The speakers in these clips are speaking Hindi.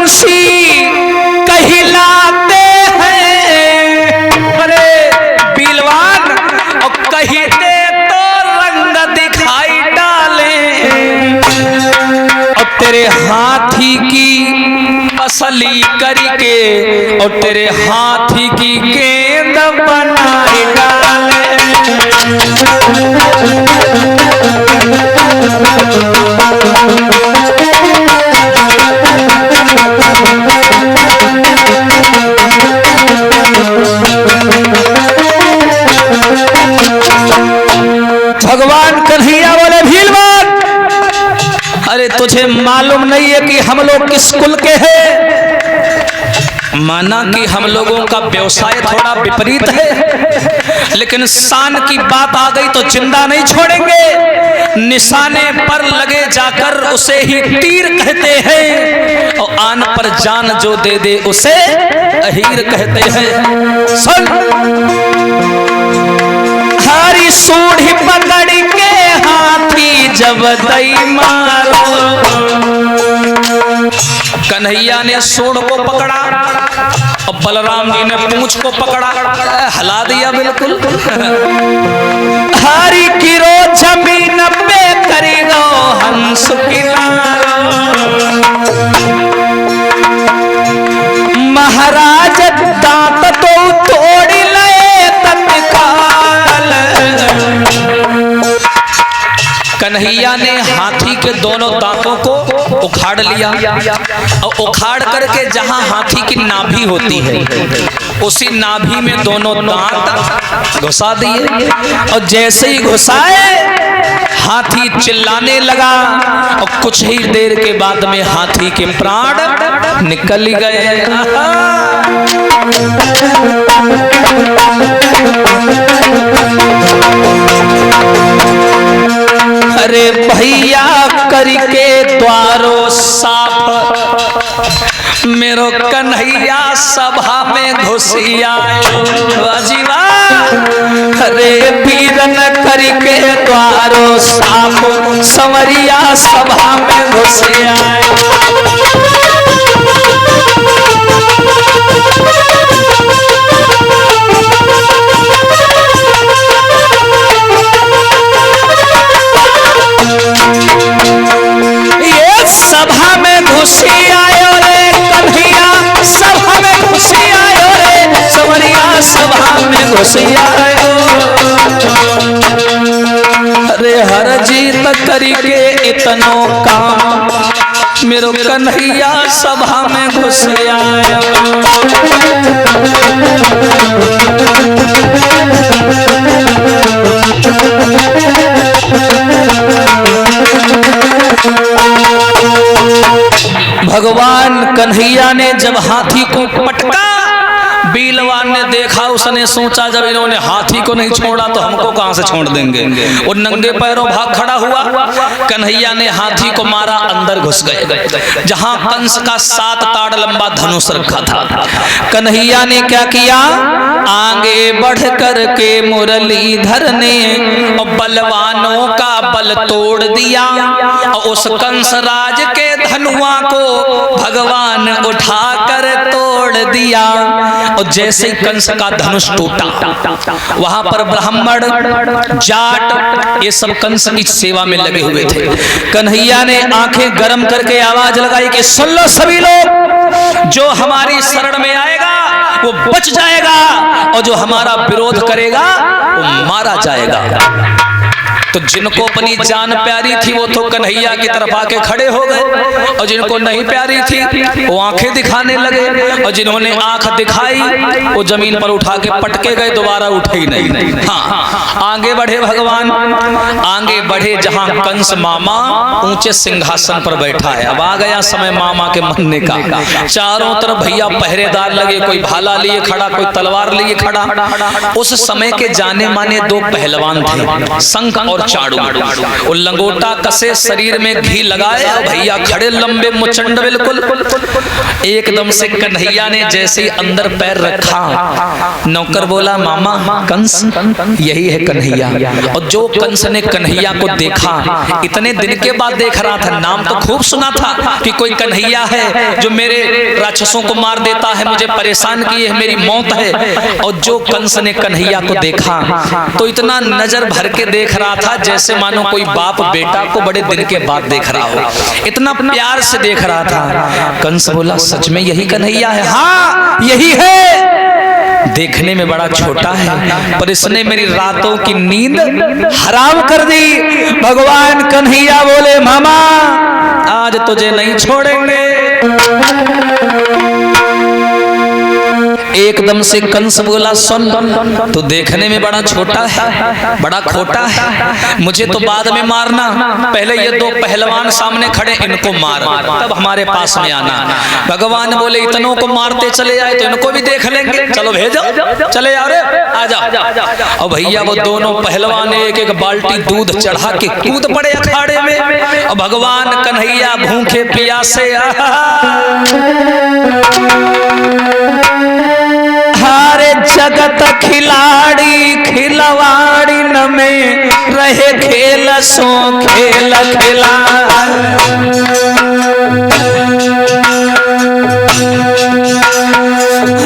बंसी कहलाते हैं। अरे बीलवान और कहते तो रंग दिखाई डाले, और तेरे हाथी की असली करके और तेरे हाथी की गेंद बनाई डाले। भगवान कन्हैया बोले भीलवान, अरे तुझे मालूम नहीं है कि हम लोग किस कुल के हैं? माना कि हम लोगों का व्यवसाय थोड़ा विपरीत है, लेकिन शान की बात आ गई तो जिंदा नहीं छोड़ेंगे। निशाने पर लगे जाकर उसे ही तीर कहते हैं, और आन पर जान जो दे दे उसे अहीर कहते हैं। सुन, हरी सूढ़ी पकड़ के हाथी जब दई मारो, कन्हैया ने सूढ़ को पकड़ा और बलराम जी ने पूंछ को पकड़ा, हिला दिया बिल्कुल। हरी गिरो जमीन पे करेगा हंस किनारो, महाराज दांत तो तोड़ ले तत्काल। कन्हैया ने हाथी के दोनों दांतों को उखाड़ लिया, और उखाड़ करके जहां हाथी की नाभि होती है उसी नाभि में दोनों दांत घुसा दिए, और जैसे ही घुसाए हाथी चिल्लाने लगा, और कुछ ही देर के बाद में हाथी के प्राण निकल गए। अरे भैया करके द्वारों साफ, मेरो कन्हैया सभा में घुसिया। अरे पीरन करके द्वारों साफ, संवरिया सभा में घुसिया। सभा में घुसी आयो रे कन्हैया, सभा में घुसी आयो रे संवरिया, सभा में घुसी आयो। अरे हर जीत करके इतनो काम, मेरो कन्हैया सभा में घुस आयो। भगवान कन्हैया ने जब हाथी को पटका, बीलवान ने देखा, उसने सोचा जब इन्होंने हाथी को नहीं छोड़ा तो हमको कहां से छोड़ देंगे। वो नंगे पैरों भाग खड़ा हुआ, कन्हैया ने हाथी को मारा, अंदर घुस गए जहां कंस का 7 ताड़ लंबा धनुष रखा था। कन्हैया ने क्या किया, आगे बढ़ कर के मुरलीधर ने बलवानों का बल तोड़ दिया, और उस कंस राज के धनुआ को भगवान उठाकर तोड़ दिया। और जैसे ही कंस का धनुष टूटा, वहां पर ब्राह्मण जाट ये सब कंस की सेवा में लगे हुए थे। कन्हैया ने आंखें गर्म करके आवाज लगाई कि सुन लो सभी लोग, जो हमारी शरण में आएगा वो बच जाएगा, और जो हमारा विरोध करेगा वो मारा जाएगा। तो जिनको अपनी जान प्यारी थी वो तो कन्हैया की तरफ आके खड़े हो गए, और जिनको नहीं प्यारी थी वो आंखें दिखाने लगे, और जिन्होंने आंख दिखाई वो जमीन पर उठा के पटके गए, दोबारा उठे ही नहीं। हाँ, आगे बढ़े भगवान, आगे बढ़े जहां कंस मामा ऊंचे सिंहासन पर बैठा है। अब आ गया समय मामा के मरने का। चारों तरफ भैया पहरेदार लगे, कोई भाला लिए खड़ा, कोई तलवार लिए खड़ा। उस समय के जाने माने 2 पहलवान थे, शंख और नमक चाड़ू। वो लंगोटा कसे शरीर में घी लगाए, भैया खड़े लंबे मुचंड बिल्कुल। एकदम से कन्हैया ने जैसे ही अंदर पैर रखा, नौकर बोला मामा कंस यही है कन्हैया। और जो कंस ने कन्हैया को देखा, इतने दिन के बाद देख रहा था, नाम तो खूब सुना था कि कोई कन्हैया है जो मेरे राक्षसों को मार देता है, मुझे परेशान किए है, मेरी मौत है। और जो कंस ने कन्हैया को देखा तो इतना नजर भर के देख रहा था जैसे मानो कोई बाप बेटा को बड़े दिन के बाद देख रहा हो, इतना प्यार से देख रहा था। कंस बोला सच में यही कन्हैया है? हाँ यही है। देखने में बड़ा छोटा है पर इसने मेरी रातों की नींद हराम कर दी। भगवान कन्हैया बोले मामा आज तुझे नहीं छोड़ेंगे। एकदम से कंस बोला सुन, तो देखने में बड़ा छोटा है, बड़ा खोटा है, मुझे तो बाद में मारना, पहले ये दो पहलवान सामने खड़े इनको मार, तब हमारे पास में आना। भगवान बोले इतनों को मारते चले जाए तो इनको भी देख लेंगे, चलो भेजो चले आ रहे आजा। और भैया वो दोनों पहलवान एक एक बाल्टी दूध चढ़ा के कूद पड़े अखाड़े में। और भगवान कन्हैया भूखे प्यासे हारे जगत खिलाड़ी खिलवाड़ी न में रहे खेल सो खेल खिला।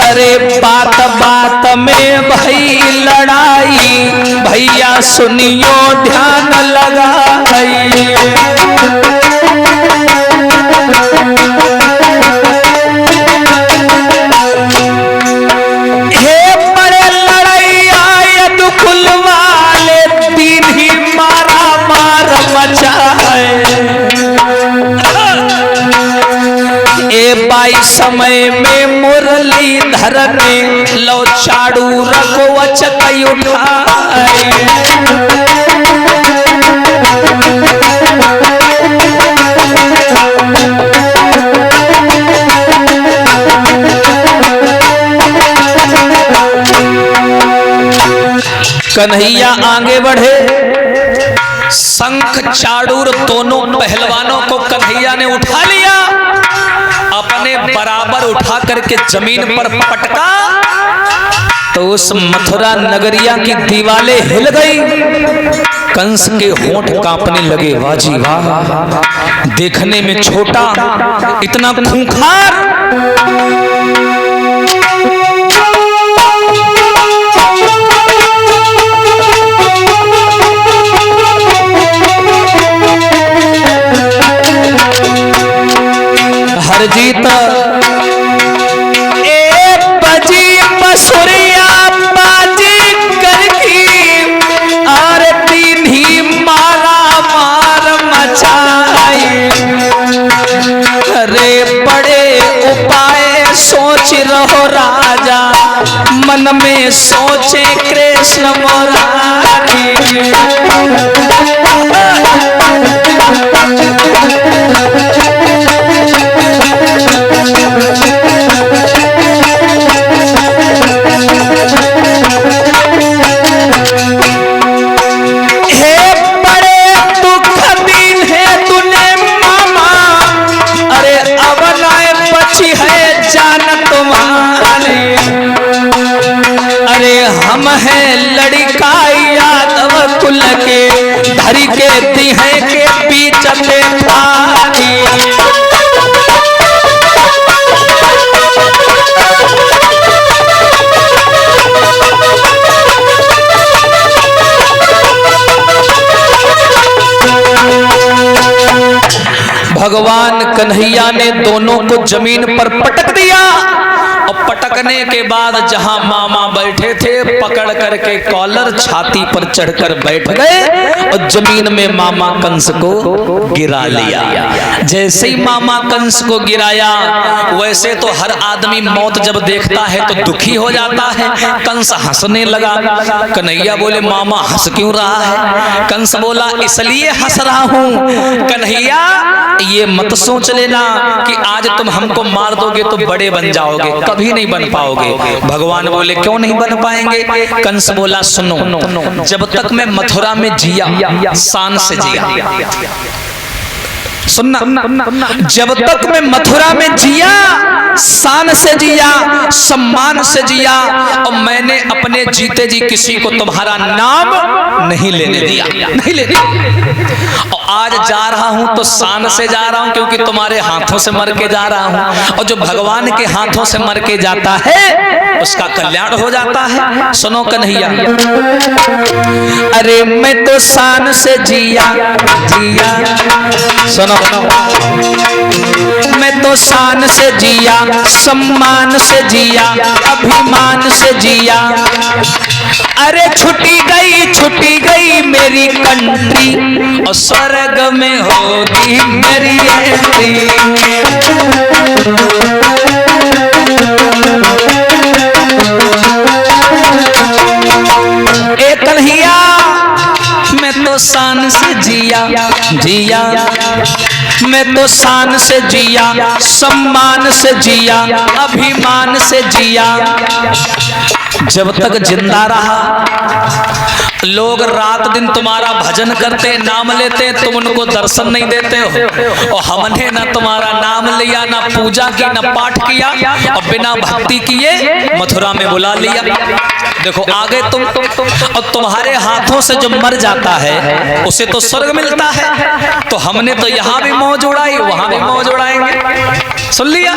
अरे बात बात में भई लड़ाई, भैया सुनियो ध्यान लगाई। समय में मुरली धर में लो चाड़ू रखो वचकई उठाए। कन्हैया आगे बढ़े, शंख चाड़ूर दोनों पहलवानों को कन्हैया ने उठा लिया, अपने बराबर उठा करके जमीन पर पटका तो उस मथुरा नगरिया की दीवारें हिल गई। कंस के होंठ कांपने लगे, वाजी वाह, देखने में छोटा इतना खूंखार। हरजीत एक बजी बसुरिया बाजी करकी आरती ही मारा मार मचाई। अरे बड़े उपाय सोच रहो राजा, मन में सोचे कृष्ण मुरारी। हम हैं लड़का यादव कुल के, धरी के दी है के बीच में थारी। भगवान कन्हैया ने दोनों को जमीन पर पटक दिया और पटकने के बाद जहां मामा बैठे थे पकड़ करके कॉलर छाती पर चढ़कर बैठ गए और जमीन में मामा कंस को गिरा लिया। जैसे ही मामा कंस को गिराया, वैसे तो हर आदमी मौत जब देखता है तो दुखी हो जाता है। कंस हंसने लगा। कन्हैया बोले मामा हंस क्यों रहा है? कंस बोला इसलिए हंस रहा हूं कन्हैया, ये मत सोच लेना कि आज तुम हमको मार दोगे तो बड़े बन जाओगे, कभी नहीं नहीं बन पाओगे। भगवान बोले क्यों नहीं बन पाएंगे? कंस बोला सुनो, जब तक मैं मथुरा में जिया शान से जिया, सुनना, जब तक मैं मथुरा में जिया शान से जिया, सम्मान से जिया, और मैंने अपने जीते जी किसी को तुम्हारा नाम नहीं लेने दिया, नहीं लेने। और आज जा रहा हूं तो शान से जा रहा हूं, क्योंकि तुम्हारे हाथों से मर के जा रहा हूं, और जो भगवान के हाथों से मर के जाता है उसका कल्याण हो जाता है। सुनो कन्हैया, अरे मैं तो शान से जिया जिया, सुनो, मैं तो शान से जिया, सम्मान से जिया, अभिमान से जिया। अरे छुटी गई मेरी कंट्री, और स्वर्ग में होगी मेरी एंट्री। ए कन्हैया, मैं तो शान से जिया जिया, मैं तो शान से जिया, सम्मान से जिया, अभिमान से जिया। जब तक जिंदा रहा लोग रात दिन तुम्हारा भजन करते, नाम लेते, तुम उनको दर्शन नहीं देते हो। और हमने ना तुम्हारा नाम लिया, ना पूजा की, ना पाठ किया, और बिना भक्ति किए मथुरा में बुला लिया। देखो आगे तुम, और तुम्हारे हाथों से जो मर जाता है उसे तो स्वर्ग मिलता है, तो हमने तो यहाँ भी मौज उड़ाई, वहां भी मौज उड़ाएंगे। सुन लिया,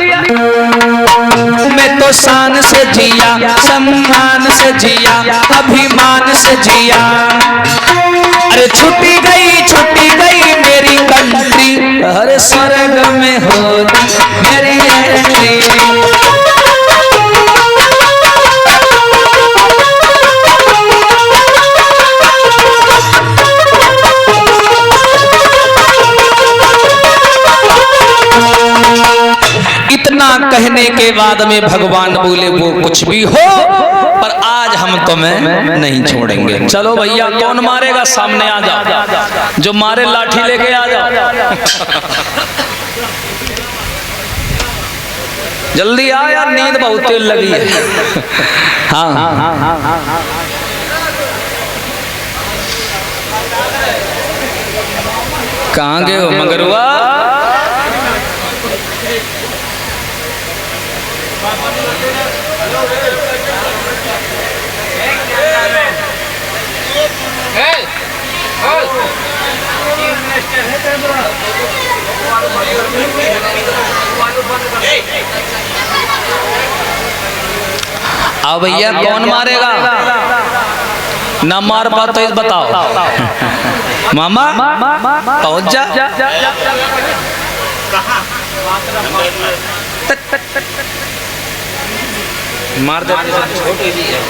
मैं तो शान से जिया, सम्मान से जिया, अभिमान से जिया। अरे छुटी गई मेरी कंट्री, हर स्वर्ग में होगी मेरी एंट्री। इतना कहने के बाद में भगवान बोले वो कुछ भी हो, पर आज हम तुम्हें नहीं छोड़ेंगे। चलो भैया, कौन मारेगा? सामने आ जाओ, जो मारे लाठी लेके आ जाओ। जल्दी आ यार, नींद बहुत तेज लगी है। हाँ, कहाँ गए हो मगरुआ? आओ भैया, कौन मारेगा? ना मार पाते तो बताओ। मामा पहुंच जा। मार दे, छोटी सी है।